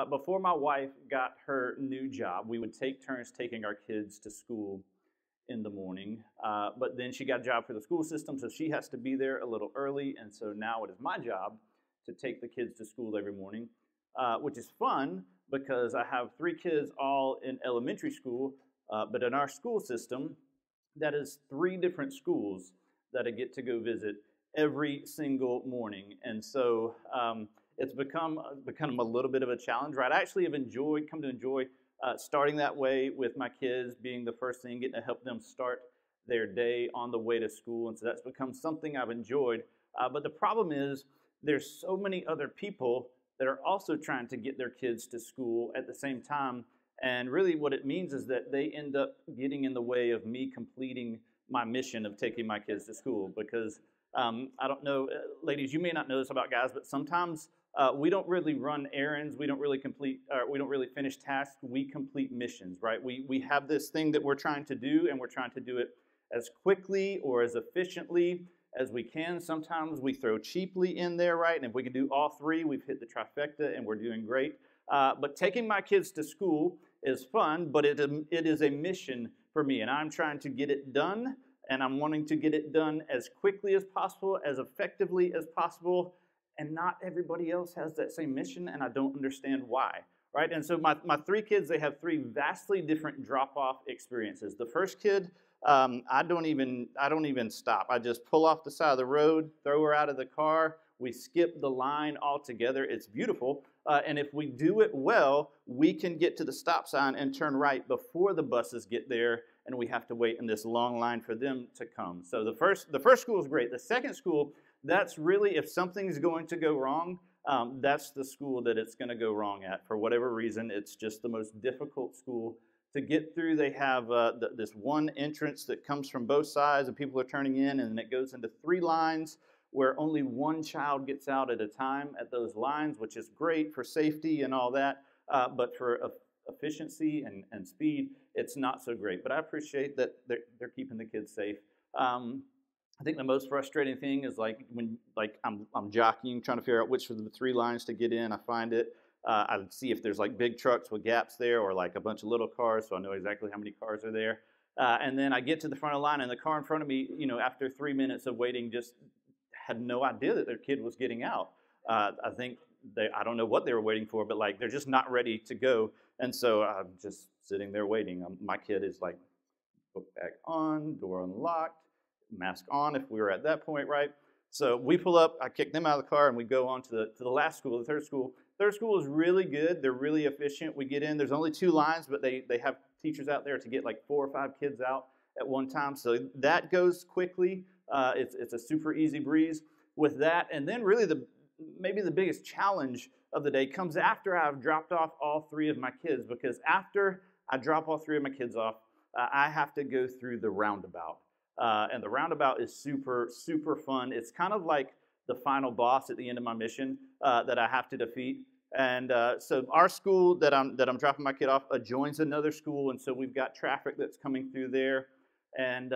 Before my wife got her new job, we would take turns taking our kids to school in the morning. But then she got a job for the school system, so she has to be there a little early. And so now it is my job to take the kids to school every morning, which is fun because I have three kids all in elementary school. But in our school system, that is three different schools that I get to go visit every single morning. And so it's become a little bit of a challenge, right? I actually have come to enjoy starting that way with my kids, being the first thing, getting to help them start their day on the way to school. And so that's become something I've enjoyed. But the problem is there's so many other people that are also trying to get their kids to school at the same time. And really what it means is that they end up getting in the way of me completing my mission of taking my kids to school. Because I don't know, ladies, you may not know this about guys, but sometimes we don't really run errands. We don't really finish tasks. We complete missions, right? We have this thing that we're trying to do, and we're trying to do it as quickly or as efficiently as we can. Sometimes we throw cheaply in there, right? And if we can do all three, we've hit the trifecta and we're doing great. But taking my kids to school is fun, but it is a mission for me, and I'm trying to get it done, and I'm wanting to get it done as quickly as possible, as effectively as possible, and not everybody else has that same mission, and I don't understand why, right? And so my three kids, they have three vastly different drop-off experiences. The first kid, I don't even stop. I just pull off the side of the road, throw her out of the car. We skip the line altogether. It's beautiful. And if we do it well, we can get to the stop sign and turn right before the buses get there, and we have to wait in this long line for them to come. So the first school is great. The second school, that's really, if something's going to go wrong, that's the school that it's going to go wrong at. For whatever reason, it's just the most difficult school to get through. They have this one entrance that comes from both sides, and people are turning in, and then it goes into three lines where only one child gets out at a time at those lines, which is great for safety and all that, but for efficiency and speed, it's not so great. But I appreciate that they're keeping the kids safe. I think the most frustrating thing is when I'm jockeying, trying to figure out which of the three lines to get in. I find it. I see if there's big trucks with gaps there, or a bunch of little cars, so I know exactly how many cars are there. And then I get to the front of the line, and the car in front of me, after 3 minutes of waiting, just had no idea that their kid was getting out. I think I don't know what they were waiting for, but they're just not ready to go. And so I'm just sitting there waiting. My kid is book back on, door unlocked, mask on if we were at that point, right? So we pull up, I kick them out of the car, and we go on to the last school, the third school. Third school is really good. They're really efficient. We get in. There's only two lines, but they have teachers out there to get 4 or 5 kids out at one time. So that goes quickly. It's a super easy breeze with that. And then really maybe the biggest challenge of the day comes after I've dropped off all 3 of my kids, because after I drop all 3 of my kids off, I have to go through the roundabout. And the roundabout is super, super fun. It's kind of like the final boss at the end of my mission that I have to defeat. And so our school that I'm dropping my kid off adjoins another school, and so we've got traffic that's coming through there. And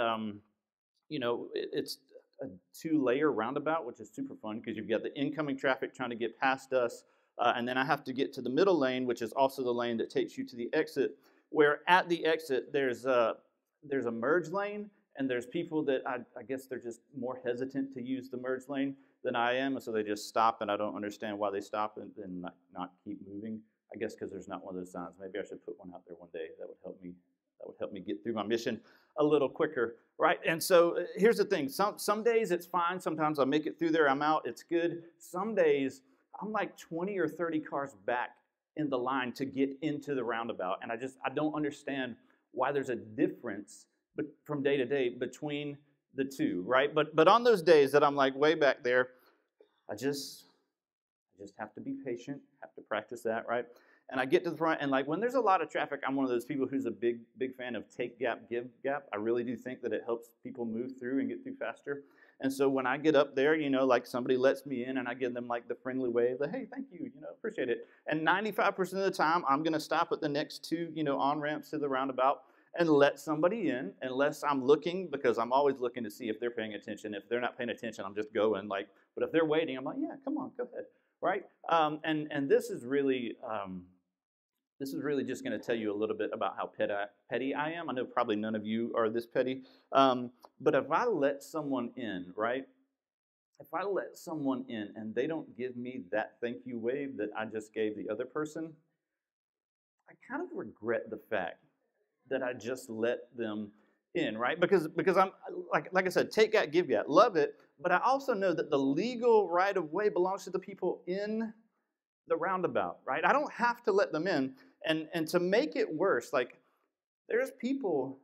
it's a 2-layer roundabout, which is super fun because you've got the incoming traffic trying to get past us, and then I have to get to the middle lane, which is also the lane that takes you to the exit, where at the exit there's a merge lane, and there's people that I guess they're just more hesitant to use the merge lane than I am, and so they just stop, and I don't understand why they stop and not keep moving. I guess because there's not one of those signs. Maybe I should put one out there one day. That would help me get through my mission a little quicker, right? And so here's the thing. Some days it's fine. Sometimes I make it through there. I'm out. It's good. Some days I'm 20 or 30 cars back in the line to get into the roundabout, and I don't understand why there's a difference from day to day between the two, right? But on those days that I'm way back there, I just have to be patient, have to practice that, right? And I get to the front, and when there's a lot of traffic, I'm one of those people who's a big fan of take gap, give gap. I really do think that it helps people move through and get through faster. And so when I get up there, somebody lets me in, and I give them the friendly wave, hey, thank you, appreciate it. And 95% of the time, I'm going to stop at the next 2, on-ramps to the roundabout and let somebody in, unless I'm looking, because I'm always looking to see if they're paying attention. If they're not paying attention, I'm just going. But if they're waiting, I'm yeah, come on, go ahead, right? And this is really just going to tell you a little bit about how petty I am. I know probably none of you are this petty, but if I let someone in, right? If I let someone in and they don't give me that thank you wave that I just gave the other person, I kind of regret the fact that I just let them in, right? Because I'm like I said, take that, give that, love it, but I also know that the legal right of way belongs to the people in the roundabout, right? I don't have to let them in. And to make it worse, like there's people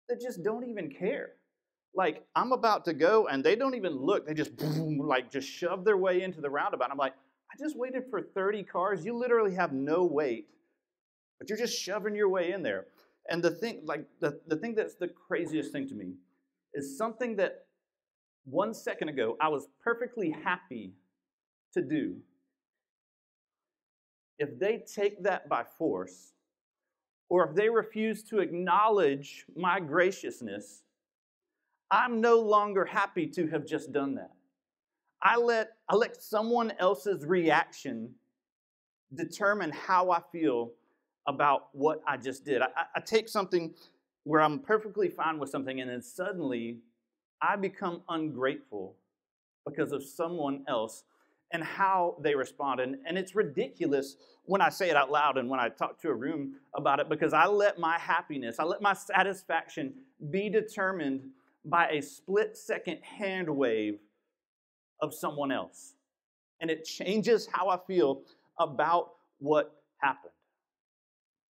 that just don't even care. Like I'm about to go and they don't even look. They just boom, like just shove their way into the roundabout. I'm like, I just waited for 30 cars. You literally have no wait, but you're just shoving your way in there. And the thing, like the thing that's the craziest thing to me is something that 1 second ago I was perfectly happy to do. If they take that by force, or if they refuse to acknowledge my graciousness, I'm no longer happy to have just done that. I let someone else's reaction determine how I feel about what I just did. I take something where I'm perfectly fine with something, and then suddenly I become ungrateful because of someone else and how they respond. And it's ridiculous when I say it out loud and when I talk to a room about it, because I let my happiness, I let my satisfaction be determined by a split-second hand wave of someone else. And it changes how I feel about what happened.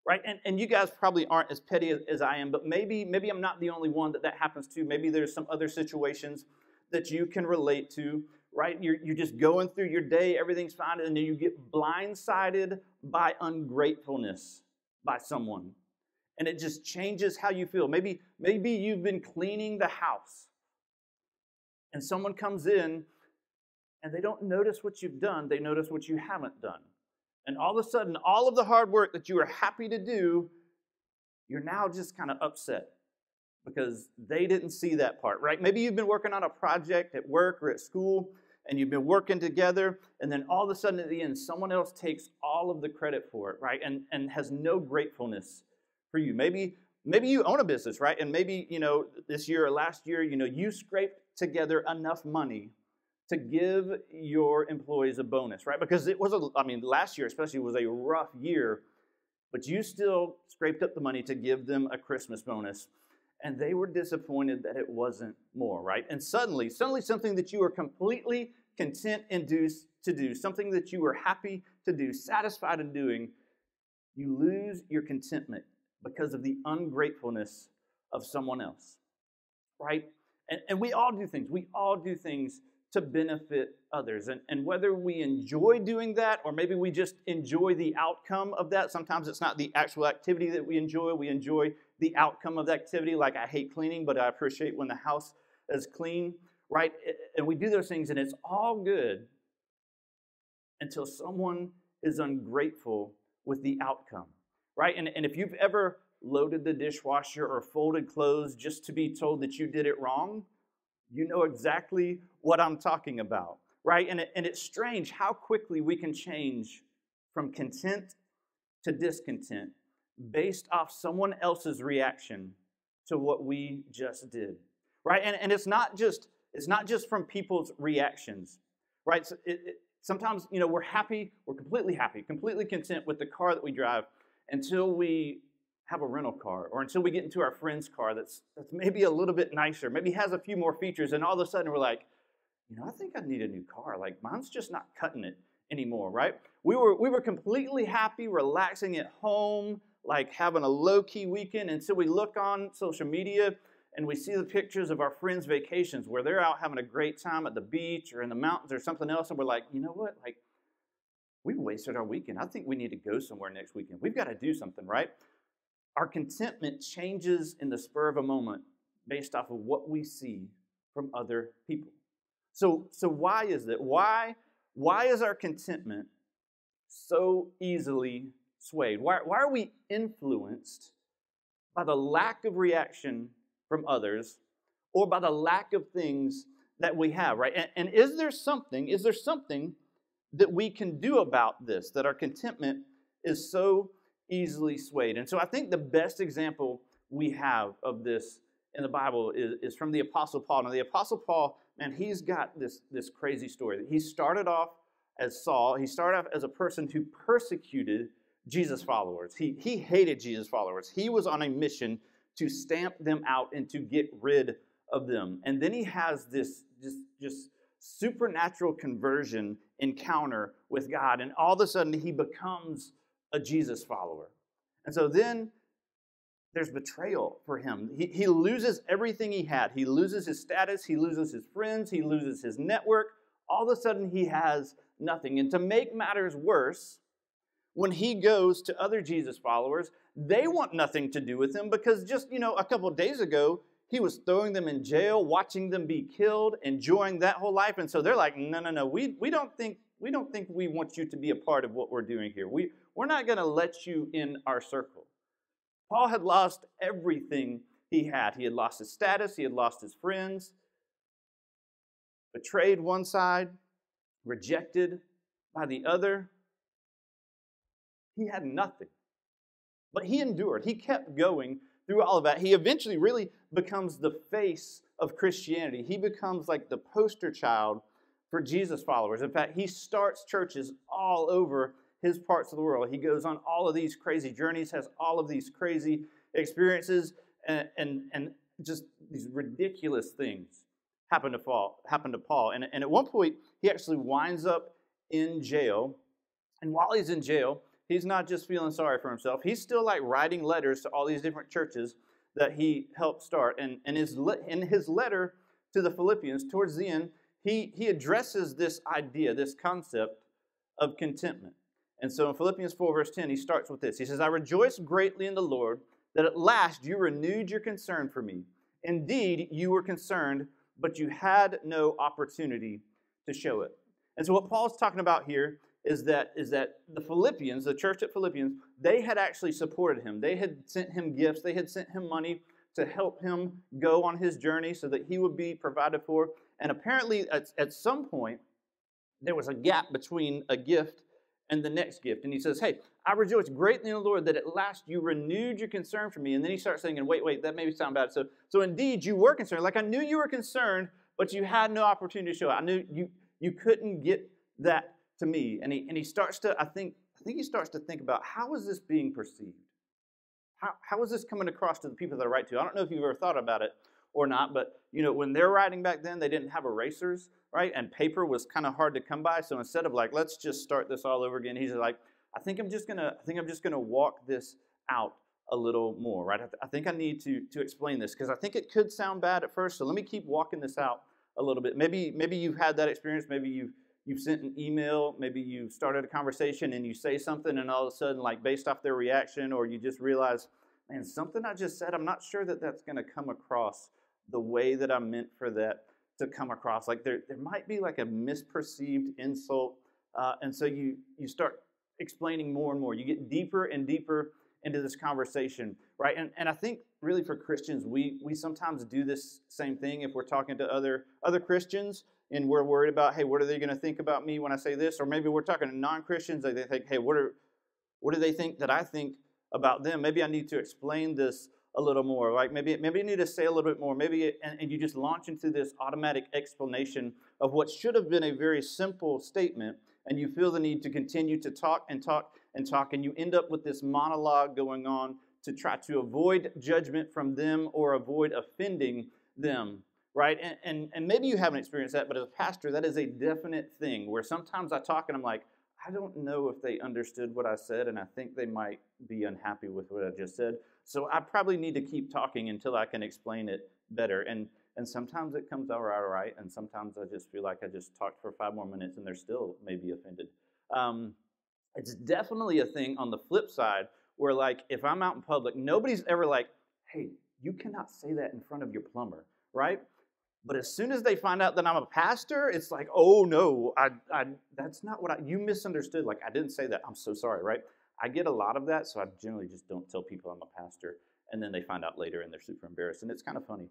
Right? And you guys probably aren't as petty as I am, but maybe I'm not the only one that happens to. Maybe there's some other situations that you can relate to, right? You're just going through your day, everything's fine, and then you get blindsided by ungratefulness by someone. And it just changes how you feel. Maybe you've been cleaning the house, and someone comes in, and they don't notice what you've done, they notice what you haven't done. And all of a sudden, all of the hard work that you were happy to do, you're now just kind of upset because they didn't see that part, right? Maybe you've been working on a project at work or at school, and you've been working together, and then all of a sudden at the end, someone else takes all of the credit for it, right? And has no gratefulness for you. Maybe you own a business, right? And maybe, this year or last year, you scraped together enough money to give your employees a bonus, right? Because it was, last year especially was a rough year, but you still scraped up the money to give them a Christmas bonus, and they were disappointed that it wasn't more, right? And suddenly something that you were completely content to do, something that you were happy to do, satisfied in doing, you lose your contentment because of the ungratefulness of someone else, right? And we all do things. We all do things to benefit others. And whether we enjoy doing that, or maybe we just enjoy the outcome of that. Sometimes it's not the actual activity that we enjoy the outcome of the activity. Like I hate cleaning, but I appreciate when the house is clean, right? And we do those things, and it's all good until someone is ungrateful with the outcome, right? And if you've ever loaded the dishwasher or folded clothes just to be told that you did it wrong, you know exactly what I'm talking about, right? And it's strange how quickly we can change from content to discontent based off someone else's reaction to what we just did, right? And it's not just from people's reactions, right? So sometimes, we're happy, we're completely happy, completely content with the car that we drive until we have a rental car, or until we get into our friend's car that's maybe a little bit nicer, maybe has a few more features, and all of a sudden we're like, I think I need a new car. Like mine's just not cutting it anymore, right? We were completely happy, relaxing at home, like having a low-key weekend, until we look on social media and we see the pictures of our friends' vacations where they're out having a great time at the beach or in the mountains or something else, and we're like, you know what? Like, we've wasted our weekend. I think we need to go somewhere next weekend. We've got to do something, right? Our contentment changes in the spur of a moment based off of what we see from other people. So why is that? Why is our contentment so easily swayed? Why are we influenced by the lack of reaction from others, or by the lack of things that we have, right? And is there something that we can do about this, that our contentment is so easily swayed. And so I think the best example we have of this in the Bible is from the Apostle Paul. Now, the Apostle Paul, man, he's got this crazy story. He started off as Saul. He started off as a person who persecuted Jesus followers. He hated Jesus followers. He was on a mission to stamp them out and to get rid of them. And then he has this just supernatural conversion encounter with God, and all of a sudden he becomes a Jesus follower. And so then there's betrayal for him. He loses everything he had. He loses his status. He loses his friends. He loses his network. All of a sudden he has nothing. And to make matters worse, when he goes to other Jesus followers, they want nothing to do with him because just, a couple of days ago, he was throwing them in jail, watching them be killed, enjoying that whole life. And so they're like, no, we don't think we want you to be a part of what we're doing here. We're not going to let you in our circle. Paul had lost everything he had. He had lost his status. He had lost his friends. Betrayed one side, rejected by the other. He had nothing. But he endured. He kept going through all of that. He eventually really becomes the face of Christianity. He becomes like the poster child for Jesus followers. In fact, he starts churches all over his parts of the world. He goes on all of these crazy journeys, has all of these crazy experiences, and just these ridiculous things happen to Paul. And at one point, he actually winds up in jail. And while he's in jail, he's not just feeling sorry for himself. He's still like writing letters to all these different churches that he helped start. And in his letter to the Philippians, towards the end, he addresses this idea, this concept of contentment. And so in Philippians 4, verse 10, he starts with this. He says, I rejoice greatly in the Lord that at last you renewed your concern for me. Indeed, you were concerned, but you had no opportunity to show it. And so what Paul's talking about here is that the Philippians, the church at Philippians, they had actually supported him. They had sent him gifts. They had sent him money to help him go on his journey so that he would be provided for. And apparently at some point, there was a gap between a gift and the next gift. And he says, hey, I rejoice greatly in the Lord that at last you renewed your concern for me. And then he starts saying, wait, that made me sound bad. So indeed, you were concerned. Like I knew you were concerned, but you had no opportunity to show it. I knew you couldn't get that to me. And he starts to, I think he starts to think about, how is this being perceived? How is this coming across to the people that I write to? I don't know if you've ever thought about it or not, but when they're writing back then, they didn't have erasers, right? And paper was kind of hard to come by. So instead of like, let's just start this all over again, he's like, I think I'm just gonna walk this out a little more, right? I think I need to explain this because I think it could sound bad at first. So let me keep walking this out a little bit. Maybe you've had that experience. Maybe you've sent an email. Maybe you've started a conversation and you say something, and all of a sudden, like based off their reaction, or you just realize, man, something I just said, I'm not sure that that's going to come across the way that I meant for that to come across. Like there might be like a misperceived insult, and so you start explaining more and more. You get deeper and deeper into this conversation, right? And I think really for Christians, we sometimes do this same thing if we're talking to other Christians and we're worried about, hey, what are they going to think about me when I say this? Or maybe we're talking to non-Christians, they think, hey, what do they think that I think about them? Maybe I need to explain this a little more. Like maybe I need to say a little bit more. And you just launch into this automatic explanation of what should have been a very simple statement, and you feel the need to continue to talk and talk and talk, and you end up with this monologue going on to try to avoid judgment from them or avoid offending them, right? And maybe you haven't experienced that, but as a pastor, that is a definite thing where sometimes I talk and I'm like, I don't know if they understood what I said, and I think they might be unhappy with what I just said. So I probably need to keep talking until I can explain it better. And sometimes it comes out all right, and sometimes I just feel like I just talked for 5 more minutes and they're still maybe offended. It's definitely a thing on the flip side where, like, if I'm out in public, nobody's ever like, hey, you cannot say that in front of your plumber, right? But as soon as they find out that I'm a pastor, it's like, oh no, that's not what you misunderstood. Like, I didn't say that. I'm so sorry, right? I get a lot of that, so I generally just don't tell people I'm a pastor. And then they find out later and they're super embarrassed. And it's kind of funny.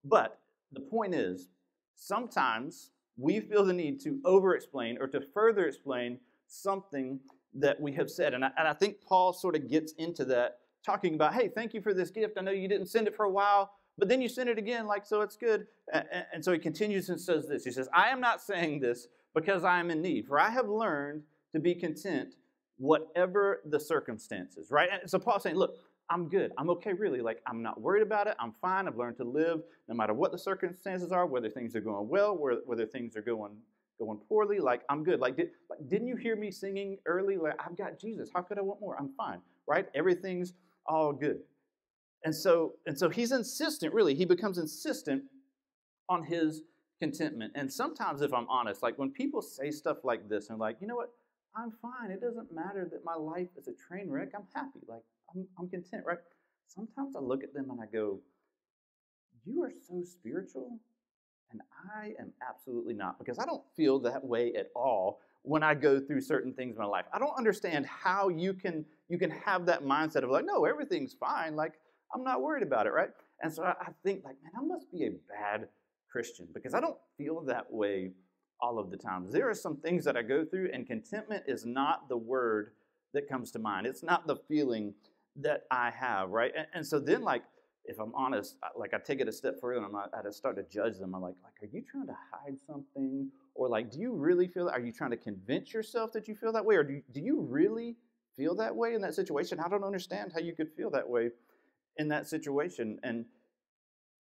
But the point is, sometimes we feel the need to over-explain or to further explain something that we have said. And I think Paul sort of gets into that, talking about, hey, thank you for this gift. I know you didn't send it for a while, but then you sent it again, so it's good. And so he continues and says this. He says, I am not saying this because I am in need, for I have learned to be content whatever the circumstances, right? And so Paul's saying, look, I'm good. I'm okay, really. I'm not worried about it. I'm fine. I've learned to live no matter what the circumstances are, whether things are going well, whether things are going poorly. I'm good. Didn't you hear me singing early? I've got Jesus. How could I want more? I'm fine, right? Everything's all good. And so he's insistent, really. He becomes insistent on his contentment. And sometimes, if I'm honest, when people say stuff like this, and you know what? I'm fine. It doesn't matter that my life is a train wreck. I'm happy. I'm content, right? Sometimes I look at them and I go, you are so spiritual, and I am absolutely not, because I don't feel that way at all when I go through certain things in my life. I don't understand how you can have that mindset of no, everything's fine. I'm not worried about it, right? And so I think man, I must be a bad Christian because I don't feel that way all of the time. There are some things that I go through, and contentment is not the word that comes to mind. It's not the feeling that I have, right? And so then, if I'm honest, I take it a step further, and I just start to judge them. I'm like, are you trying to hide something? Or do you really feel that? Are you trying to convince yourself that you feel that way? Or do you really feel that way in that situation? I don't understand how you could feel that way in that situation. And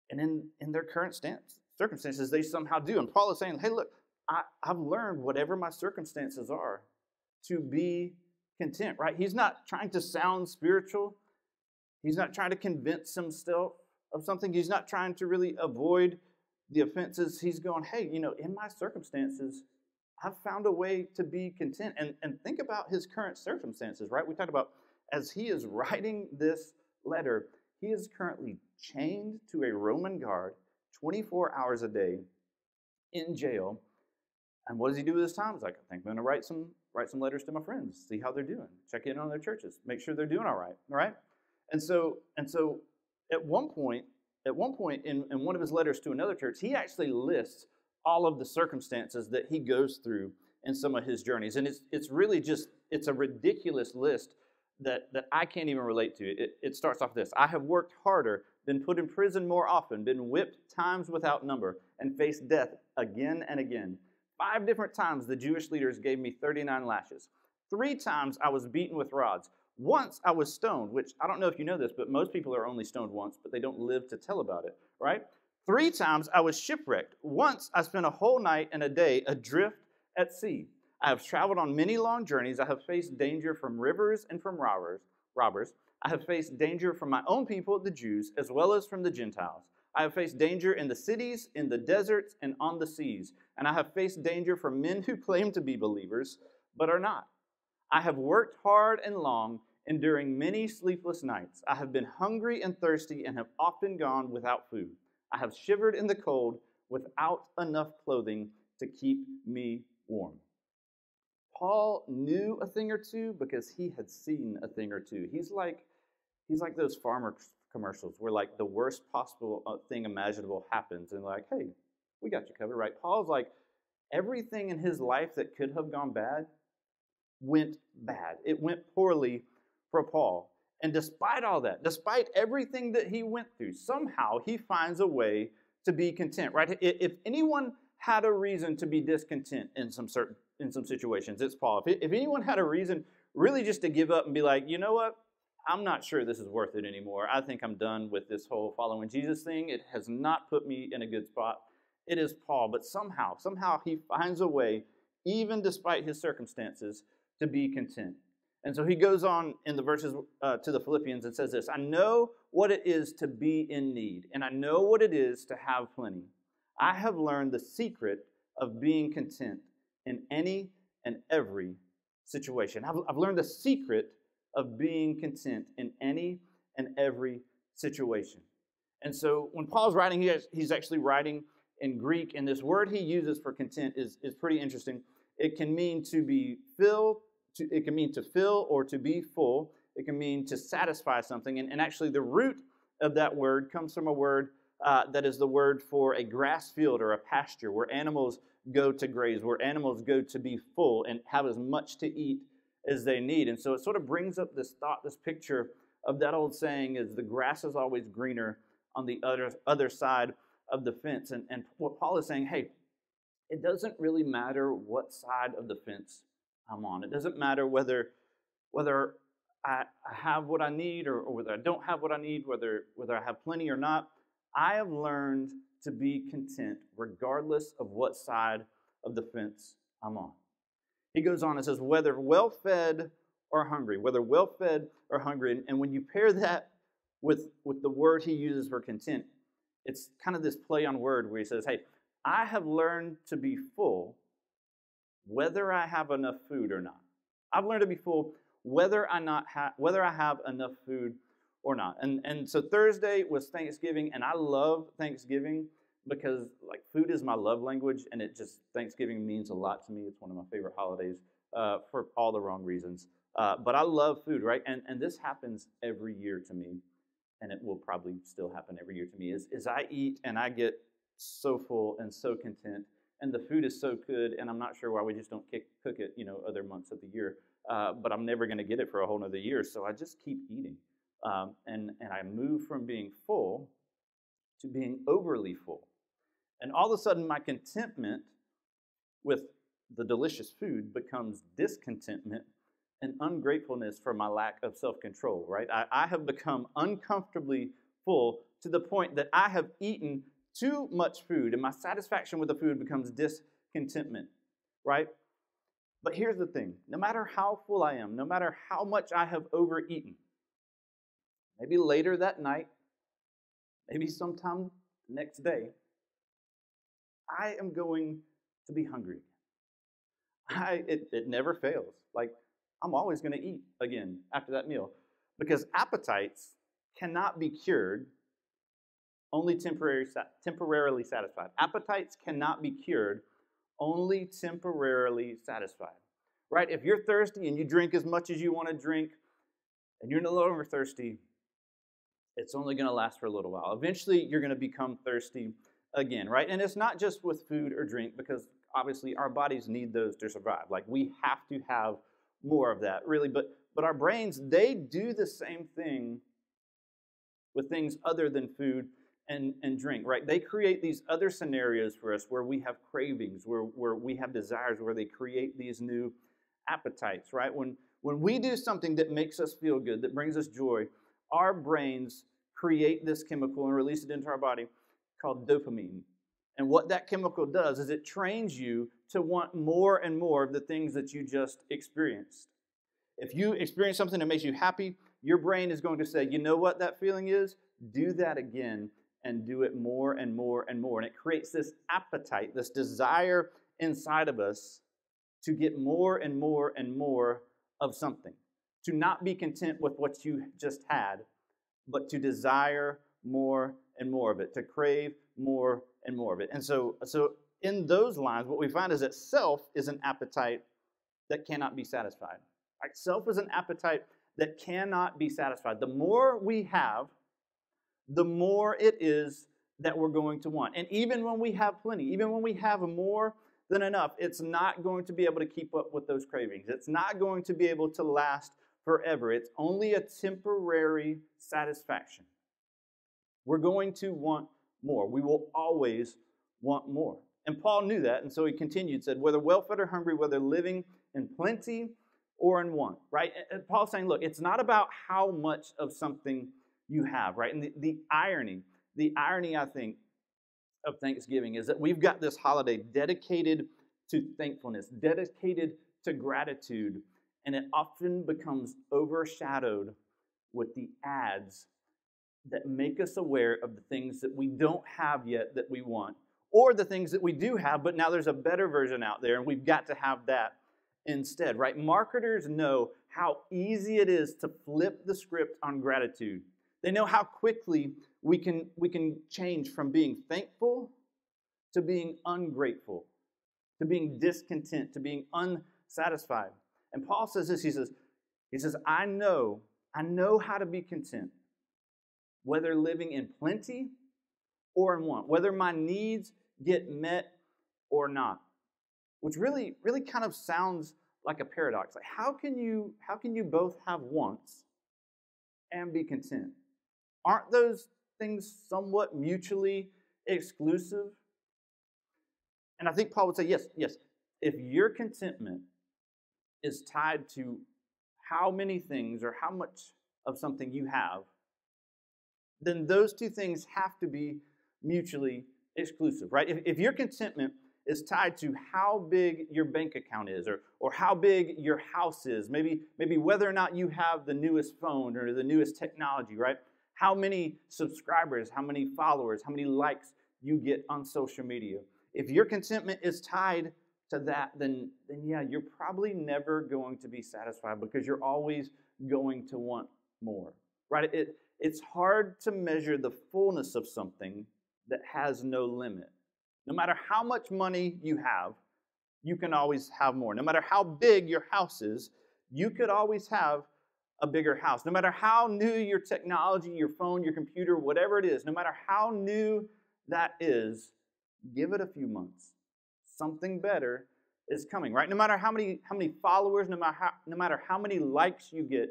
in their current circumstances, they somehow do. And Paul is saying, hey, look, I've learned whatever my circumstances are to be content, right? He's not trying to sound spiritual. He's not trying to convince himself of something. He's not trying to really avoid the offenses. He's going, hey, in my circumstances, I've found a way to be content. And think about his current circumstances, right? We talked about as he is writing this letter, he is currently chained to a Roman guard 24 hours a day in jail. And what does he do with his time? He's like, I think I'm going to write some letters to my friends, see how they're doing, check in on their churches, make sure they're doing all right? And so at one point in one of his letters to another church, he actually lists all of the circumstances that he goes through in some of his journeys. And it's really it's a ridiculous list that I can't even relate to. It starts off this: I have worked harder, been put in prison more often, been whipped times without number, and faced death again and again. 5 different times the Jewish leaders gave me 39 lashes. 3 times I was beaten with rods. Once I was stoned, which I don't know if you know this, but most people are only stoned once, but they don't live to tell about it, right? 3 times I was shipwrecked. Once I spent a whole night and a day adrift at sea. I have traveled on many long journeys. I have faced danger from rivers and from robbers. I have faced danger from my own people, the Jews, as well as from the Gentiles. I have faced danger in the cities, in the deserts, and on the seas. And I have faced danger from men who claim to be believers, but are not. I have worked hard and long, enduring many sleepless nights. I have been hungry and thirsty and have often gone without food. I have shivered in the cold without enough clothing to keep me warm. Paul knew a thing or two because he had seen a thing or two. He's like those farmer commercials where the worst possible thing imaginable happens, and hey, we got you covered, right? Paul's everything in his life that could have gone bad went bad. It went poorly for Paul. And despite all that, despite everything that he went through, somehow he finds a way to be content, right? If anyone had a reason to be discontent in some situations, it's Paul. If anyone had a reason really just to give up and be like, you know what? I'm not sure this is worth it anymore. I think I'm done with this whole following Jesus thing. It has not put me in a good spot. It is Paul. But somehow he finds a way, even despite his circumstances, to be content. And so he goes on in the verses to the Philippians and says this: I know what it is to be in need, and I know what it is to have plenty. I have learned the secret of being content in any and every situation. I've learned the secret of being content in any and every situation. And so when Paul's writing, he's actually writing in Greek, and this word he uses for content is pretty interesting. It can mean to be filled, it can mean to fill or to be full. It can mean to satisfy something. And actually the root of that word comes from a word that is the word for a grass field or a pasture where animals go to graze, where animals go to be full and have as much to eat as they need. And so it sort of brings up this thought, this picture of that old saying is the grass is always greener on the other side of the fence. And what Paul is saying, hey, it doesn't really matter what side of the fence I'm on. It doesn't matter whether I have what I need or whether I don't have what I need, whether I have plenty or not. I have learned to be content regardless of what side of the fence I'm on. He goes on and says, whether well-fed or hungry, and when you pair that with the word he uses for content, it's kind of this play on word where he says, hey, I have learned to be full whether I have enough food or not. I've learned to be full whether I have enough food or not. And so Thursday was Thanksgiving, and I love Thanksgiving because like food is my love language, and Thanksgiving means a lot to me. It's one of my favorite holidays for all the wrong reasons. But I love food, right? And this happens every year to me, and it will probably still happen every year to me, is I eat and I get so full and so content, and the food is so good, and I'm not sure why we just don't cook it, other months of the year. But I'm never going to get it for a whole nother year, so I just keep eating. And I move from being full to being overly full. And all of a sudden, my contentment with the delicious food becomes discontentment and ungratefulness for my lack of self-control, right? I have become uncomfortably full to the point that I have eaten too much food, and my satisfaction with the food becomes discontentment, right? But here's the thing. No matter how full I am, no matter how much I have overeaten, maybe later that night, maybe sometime next day, I am going to be hungry. It never fails. Like, I'm always going to eat again after that meal because appetites cannot be cured, only temporarily satisfied. Appetites cannot be cured, only temporarily satisfied, right? If you're thirsty and you drink as much as you want to drink and you're no longer thirsty, it's only going to last for a little while. Eventually, you're going to become thirsty again, right? And it's not just with food or drink because obviously our bodies need those to survive. Like we have to have more of that, really. But our brains, they do the same thing with things other than food and drink, right? They create these other scenarios for us where we have cravings, where we have desires, where they create these new appetites, right? When we do something that makes us feel good, that brings us joy, our brains create this chemical and release it into our body called dopamine. And what that chemical does is it trains you to want more and more of the things that you just experienced. If you experience something that makes you happy, your brain is going to say, you know what that feeling is? Do that again and do it more and more and more. And it creates this appetite, this desire inside of us to get more and more and more of something. To not be content with what you just had, but to desire more and more of it, to crave more and more of it. And so in those lines, what we find is that self is an appetite that cannot be satisfied. Right? Self is an appetite that cannot be satisfied. The more we have, the more it is that we're going to want. And even when we have plenty, even when we have more than enough, it's not going to be able to keep up with those cravings. It's not going to be able to last forever. It's only a temporary satisfaction. We're going to want more. We will always want more. And Paul knew that, and so he continued, said, whether well-fed or hungry, whether living in plenty or in want, right? And Paul's saying, look, it's not about how much of something you have, right? And the irony, I think, of Thanksgiving is that we've got this holiday dedicated to thankfulness, dedicated to gratitude, and it often becomes overshadowed with the ads that make us aware of the things that we don't have yet that we want, or the things that we do have, but now there's a better version out there, and we've got to have that instead, right? Marketers know how easy it is to flip the script on gratitude. They know how quickly we can change from being thankful to being ungrateful, to being discontent, to being unsatisfied. And Paul says this, he says, I know how to be content, whether living in plenty or in want, whether my needs get met or not. which really kind of sounds like a paradox. Like how can you both have wants and be content? Aren't those things somewhat mutually exclusive? And I think Paul would say, yes. If your contentment is tied to how many things or how much of something you have, then those two things have to be mutually exclusive, right? If your contentment is tied to how big your bank account is or how big your house is, maybe whether or not you have the newest phone or the newest technology, right? How many subscribers, how many followers, how many likes you get on social media. If your contentment is tied to that, then yeah, you're probably never going to be satisfied because you're always going to want more, right? It's hard to measure the fullness of something that has no limit. No matter how much money you have, you can always have more. No matter how big your house is, you could always have a bigger house. No matter how new your technology, your phone, your computer, whatever it is, no matter how new that is, give it a few months. Something better is coming, right? No matter how many followers, no matter how many likes you get,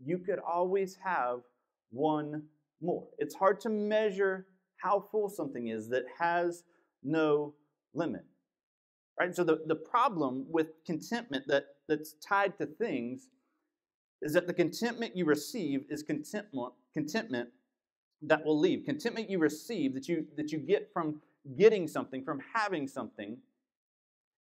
you could always have one more. It's hard to measure how full something is that has no limit, right? So the problem with contentment that's tied to things is that the contentment you receive is contentment that will leave. Contentment you receive that you get from getting something, from having something,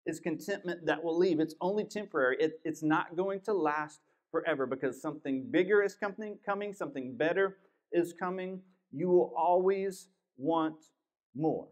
is contentment that will leave. It's only temporary. It's not going to last forever because something bigger is coming, something better is coming. You will always want more.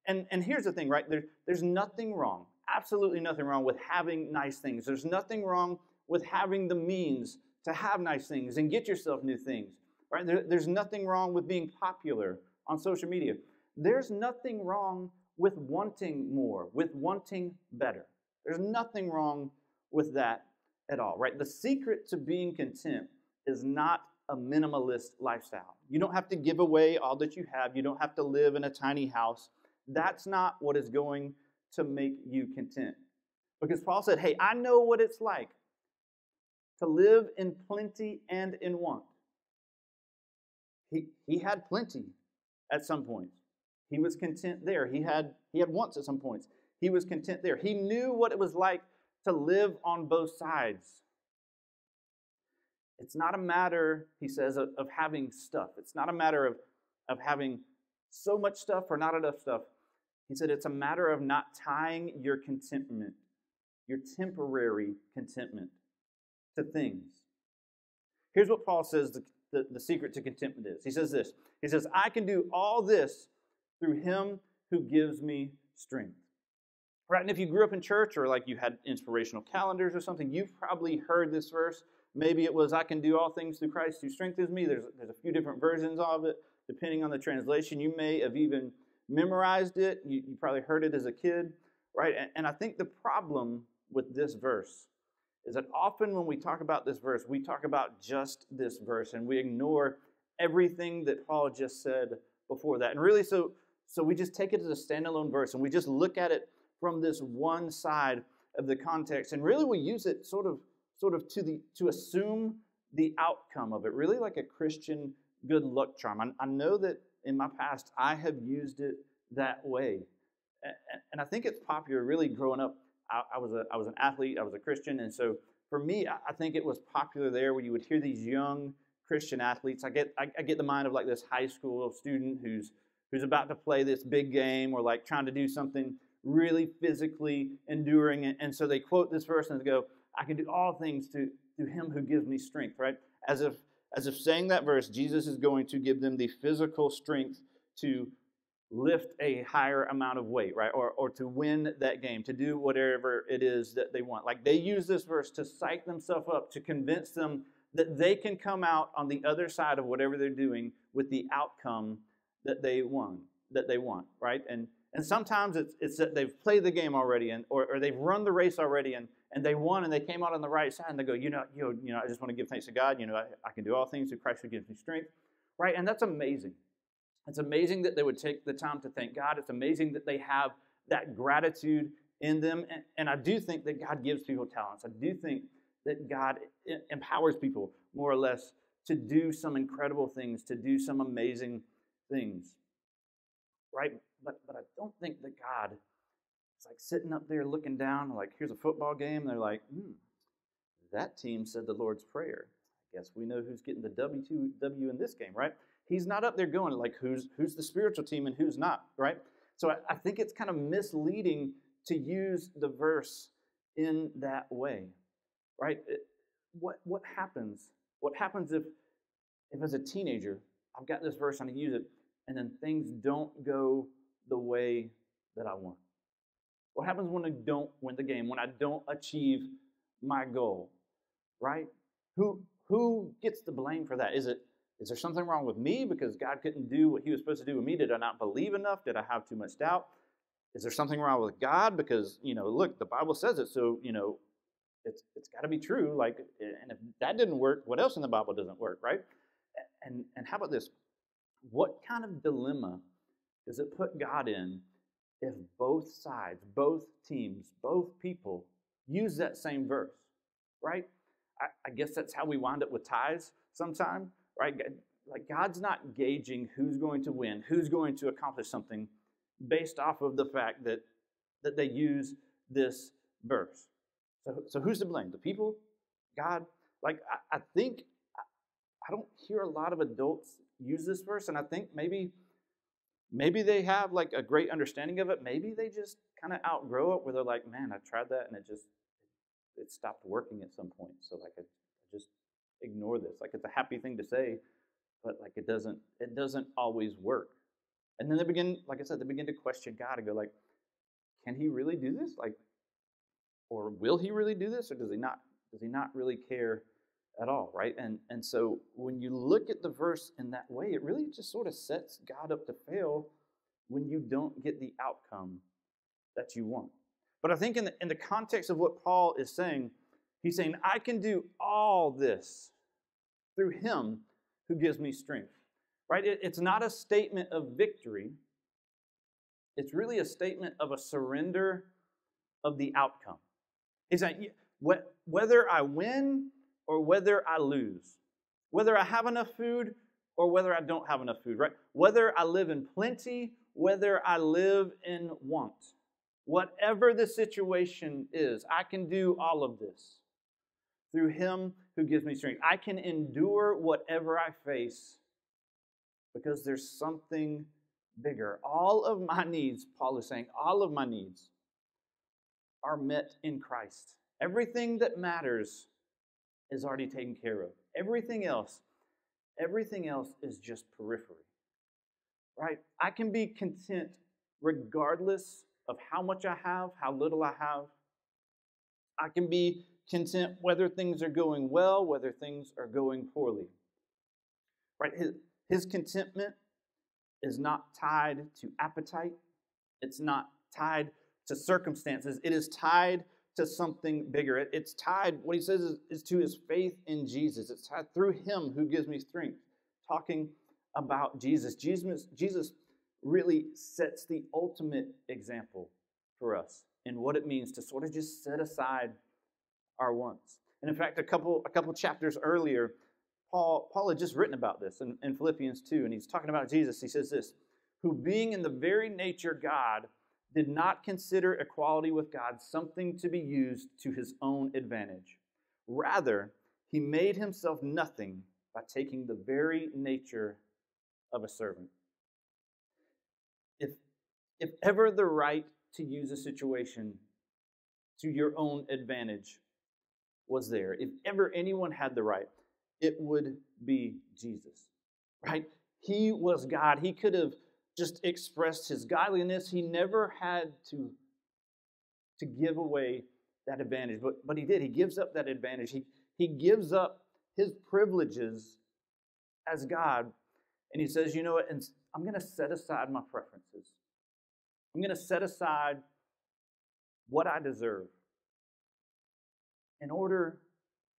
And here's the thing, right? There's nothing wrong, absolutely nothing wrong with having nice things. There's nothing wrong with having the means to have nice things and get yourself new things, right? There's nothing wrong with being popular on social media. There's nothing wrong with wanting more, with wanting better. There's nothing wrong with that at all, right? The secret to being content is not a minimalist lifestyle. You don't have to give away all that you have. You don't have to live in a tiny house. That's not what is going to make you content. Because Paul said, hey, I know what it's like to live in plenty and in want. He had plenty at some points. He was content there. He had wants at some points. He was content there. He knew what it was like to live on both sides. It's not a matter, he says, of having stuff. It's not a matter of having so much stuff or not enough stuff. He said it's a matter of not tying your contentment, your temporary contentment, to things. Here's what Paul says the secret to contentment is. He says this. He says, I can do all this through him who gives me strength. Right? And if you grew up in church or like you had inspirational calendars or something, you've probably heard this verse. Maybe it was, I can do all things through Christ who strengthens me. There's a few different versions of it, depending on the translation. You may have even memorized it. You probably heard it as a kid, right? And I think the problem with this verse is that often when we talk about this verse, we talk about just this verse, and we ignore everything that Paul just said before that. And really, so we just take it as a standalone verse, and we just look at it from this one side of the context, and really we use it sort of to assume the outcome of it, really like a Christian good luck charm. I know that in my past I have used it that way, and I think it's popular. Really, growing up, I was an athlete. I was a Christian, and so for me, I think it was popular there where you would hear these young Christian athletes. I get the mind of like this high school student who's about to play this big game or like trying to do something really physically enduring, and so they quote this verse and they go, I can do all things through him who gives me strength, right? As if saying that verse, Jesus is going to give them the physical strength to lift a higher amount of weight, right? Or to win that game, to do whatever it is that they want. Like they use this verse to psych themselves up, to convince them that they can come out on the other side of whatever they're doing with the outcome that they want, right? And sometimes it's that they've played the game already, or they've run the race already, and they won, and they came out on the right side, and they go, I just want to give thanks to God. I can do all things through Christ who gives me strength, right? And that's amazing. It's amazing that they would take the time to thank God. It's amazing that they have that gratitude in them. And I do think that God gives people talents. I do think that God empowers people more or less to do some incredible things, to do some amazing things, right? But I don't think that God is like sitting up there looking down, like, here's a football game. And they're like, that team said the Lord's Prayer. I guess we know who's getting the W in this game, right? He's not up there going like, who's the spiritual team and who's not, right? So I think it's kind of misleading to use the verse in that way, right? What happens? What happens if as a teenager, I've got this verse and I use it, and then things don't go the way that I want? What happens when I don't win the game, when I don't achieve my goal, right? Who gets the blame for that? Is there something wrong with me because God couldn't do what he was supposed to do with me? Did I not believe enough? Did I have too much doubt? Is there something wrong with God because, look, the Bible says it, so, it's got to be true. Like, and if that didn't work, what else in the Bible doesn't work, right? And how about this? What kind of dilemma does it put God in if both sides, both teams, both people use that same verse, right? I guess that's how we wind up with ties sometime, right? Like, God's not gauging who's going to win, who's going to accomplish something based off of the fact that they use this verse. So who's to blame? The people? God? Like, I think, I don't hear a lot of adults use this verse, and I think maybe they have like a great understanding of it. Maybe they just kind of outgrow it where they're like, man, I tried that and it stopped working at some point. So like I just ignore this. Like, it's a happy thing to say, but like it doesn't always work. And then they begin to question God and go like, can he really do this? Like, or will he really do this? Or does he not really care at all, right? And so when you look at the verse in that way, it really just sort of sets God up to fail when you don't get the outcome that you want. But I think in the context of what Paul is saying, he's saying, I can do all this through him who gives me strength, right? It's not a statement of victory. It's really a statement of a surrender of the outcome. He's saying, whether I win or whether I lose, whether I have enough food or whether I don't have enough food, right? Whether I live in plenty, whether I live in want, whatever the situation is, I can do all of this through him who gives me strength. I can endure whatever I face because there's something bigger. All of my needs, Paul is saying, all of my needs are met in Christ. Everything that matters is already taken care of. Everything else is just periphery, right? I can be content regardless of how much I have, how little I have. I can be content whether things are going well, whether things are going poorly, right? His contentment is not tied to appetite. It's not tied to circumstances. It is tied to something bigger. It's tied, what he says is to his faith in Jesus. It's tied through him who gives me strength. Talking about Jesus. Jesus really sets the ultimate example for us in what it means to sort of just set aside our wants. And in fact, a couple chapters earlier, Paul had just written about this in Philippians 2, and he's talking about Jesus. He says this, who being in the very nature God, did not consider equality with God something to be used to his own advantage. Rather, he made himself nothing by taking the very nature of a servant. If ever the right to use a situation to your own advantage was there, if ever anyone had the right, it would be Jesus, right? He was God. He could have just expressed his godliness. He never had to give away that advantage, but he did. He gives up that advantage. He gives up his privileges as God, and he says, you know what, and I'm going to set aside my preferences. I'm going to set aside what I deserve in order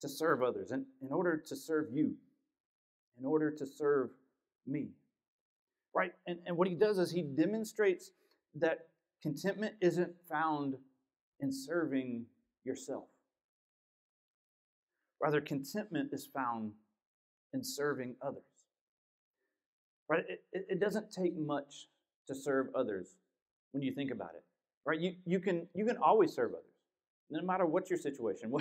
to serve others, in order to serve you, in order to serve me. Right? And what he does is he demonstrates that contentment isn't found in serving yourself. Rather, contentment is found in serving others. Right? It doesn't take much to serve others when you think about it. Right? You can always serve others, no matter what your situation.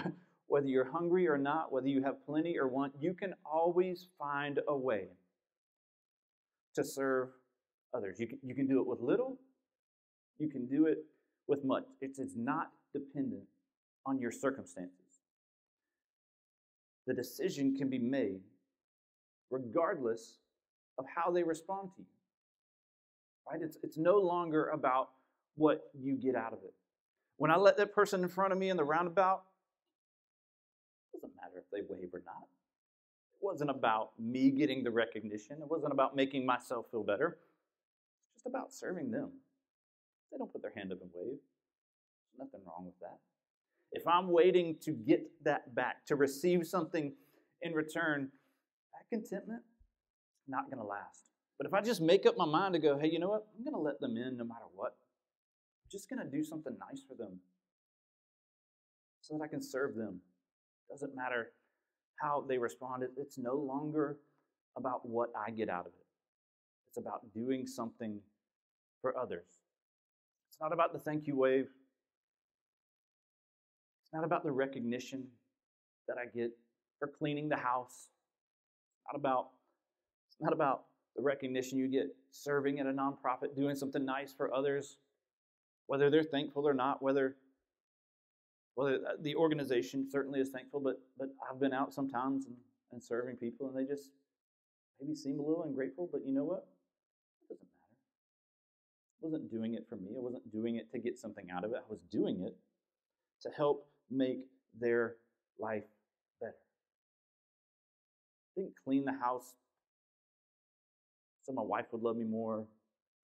Whether you're hungry or not, whether you have plenty or want, you can always find a way to serve others. You can do it with little, you can do it with much. It's not dependent on your circumstances. The decision can be made regardless of how they respond to you. Right? It's no longer about what you get out of it. When I let that person in front of me in the roundabout, it doesn't matter if they wave or not. It wasn't about me getting the recognition. It wasn't about making myself feel better. It's just about serving them. They don't put their hand up and wave. There's nothing wrong with that. If I'm waiting to get that back, to receive something in return, that contentment, not going to last. But if I just make up my mind to go, hey, you know what? I'm going to let them in no matter what. I'm just going to do something nice for them so that I can serve them. Doesn't matter how they respond. It's no longer about what I get out of it. It's about doing something for others. It's not about the thank you wave. It's not about the recognition that I get for cleaning the house. It's not about the recognition you get serving at a nonprofit, doing something nice for others, whether they're thankful or not, whether the organization certainly is thankful, but I've been out sometimes and serving people, and they just maybe seem a little ungrateful, but you know what? It doesn't matter. I wasn't doing it for me. I wasn't doing it to get something out of it. I was doing it to help make their life better. I didn't clean the house so my wife would love me more,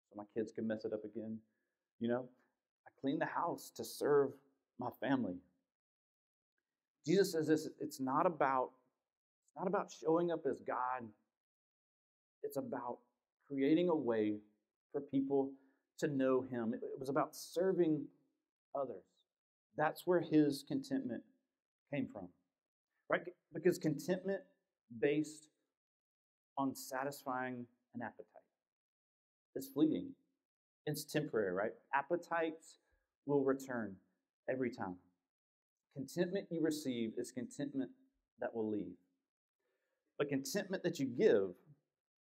so my kids could mess it up again. You know, I cleaned the house to serve my family. Jesus says this, it's not about showing up as God. It's about creating a way for people to know him. It was about serving others. That's where his contentment came from. Right? Because contentment based on satisfying an appetite is fleeting. It's temporary, right? Appetites will return every time. Contentment you receive is contentment that will leave. But contentment that you give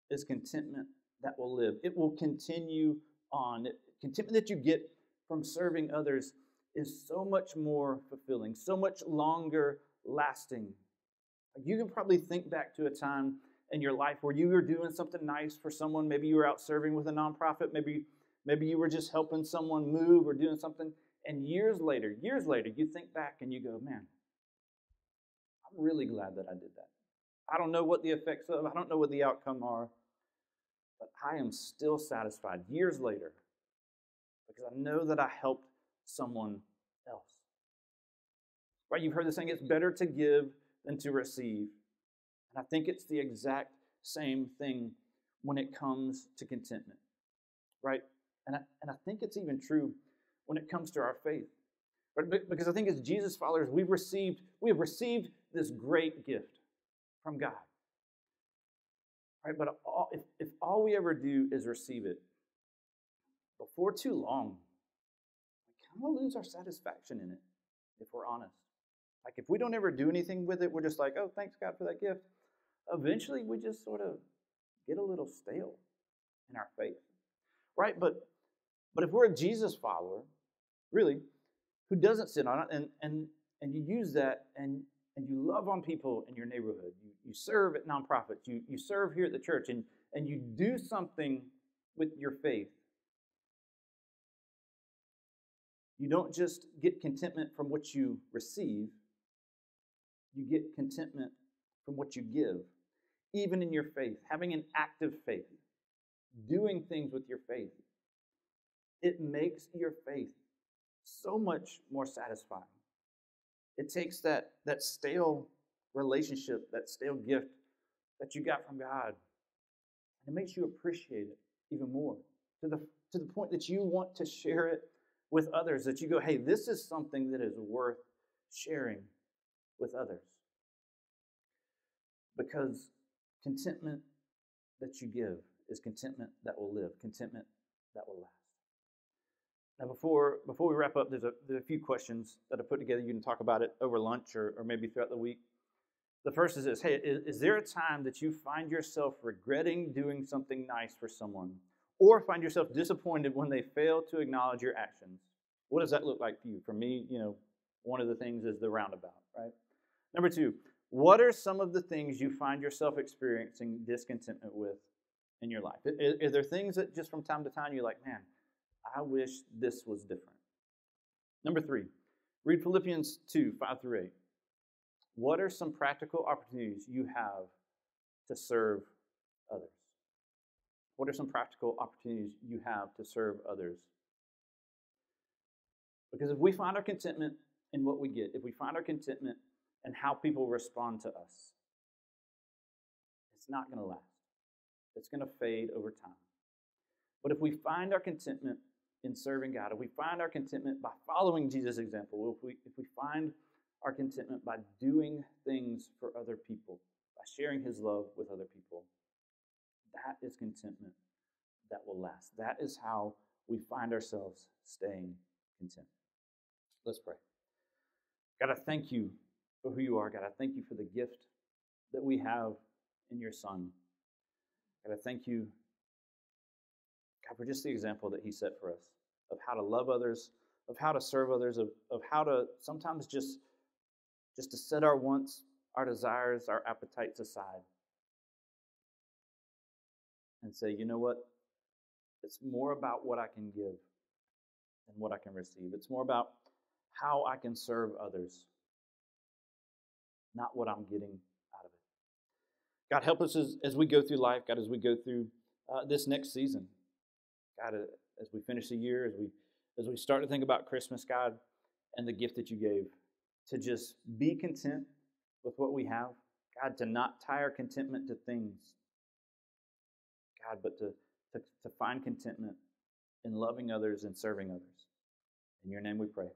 is contentment that will live. It will continue on. Contentment that you get from serving others is so much more fulfilling, so much longer lasting. You can probably think back to a time in your life where you were doing something nice for someone. Maybe you were out serving with a nonprofit. Maybe you were just helping someone move or doing something. And years later, you think back and you go, man, I'm really glad that I did that. I don't know what the effects of, I don't know what the outcome are, but I am still satisfied years later because I know that I helped someone else. Right? You've heard the saying, it's better to give than to receive. And I think it's the exact same thing when it comes to contentment. Right? And I think it's even true when it comes to our faith. Right? Because I think as Jesus followers, we have received this great gift from God. Right? But if all we ever do is receive it, before too long, we kind of lose our satisfaction in it, if we're honest. Like if we don't ever do anything with it, we're just like, oh, thanks God for that gift. Eventually, we just sort of get a little stale in our faith. Right? But if we're a Jesus follower, really, who doesn't sit on it, and you use that, and you love on people in your neighborhood, you serve at nonprofits, you serve here at the church, and you do something with your faith, you don't just get contentment from what you receive, you get contentment from what you give, even in your faith, having an active faith, doing things with your faith. It makes your faith so much more satisfying. It takes that stale relationship, that stale gift that you got from God, and it makes you appreciate it even more to the point that you want to share it with others that you go, hey, this is something that is worth sharing with others. Because contentment that you give is contentment that will live, contentment that will last. Now, before we wrap up, there's a few questions that I put together. You can talk about it over lunch or maybe throughout the week. The first is this: hey, is there a time that you find yourself regretting doing something nice for someone, or find yourself disappointed when they fail to acknowledge your actions? What does that look like for you? For me, one of the things is the roundabout, right? Number two, what are some of the things you find yourself experiencing discontentment with in your life? Are there things that just from time to time you're like, man, I wish this was different? Number three, read Philippians 2, 5 through 8. What are some practical opportunities you have to serve others? What are some practical opportunities you have to serve others? Because if we find our contentment in what we get, if we find our contentment in how people respond to us, it's not going to last. It's going to fade over time. But if we find our contentment in serving God, if we find our contentment by following Jesus' example, if we find our contentment by doing things for other people, by sharing his love with other people, that is contentment that will last. That is how we find ourselves staying content. Let's pray. God, I thank you for who you are. God, I thank you for the gift that we have in your Son. God, I thank you, God, for just the example that he set for us of how to love others, of how to serve others, of how to sometimes just to set our wants, our desires, our appetites aside and say, you know what? It's more about what I can give than what I can receive. It's more about how I can serve others, not what I'm getting out of it. God, help us as we go through life, God, as we go through this next season. God, as we finish the year, as we start to think about Christmas, God, and the gift that you gave, to just be content with what we have. God, to not tie our contentment to things. God, but to find contentment in loving others and serving others. In your name we pray.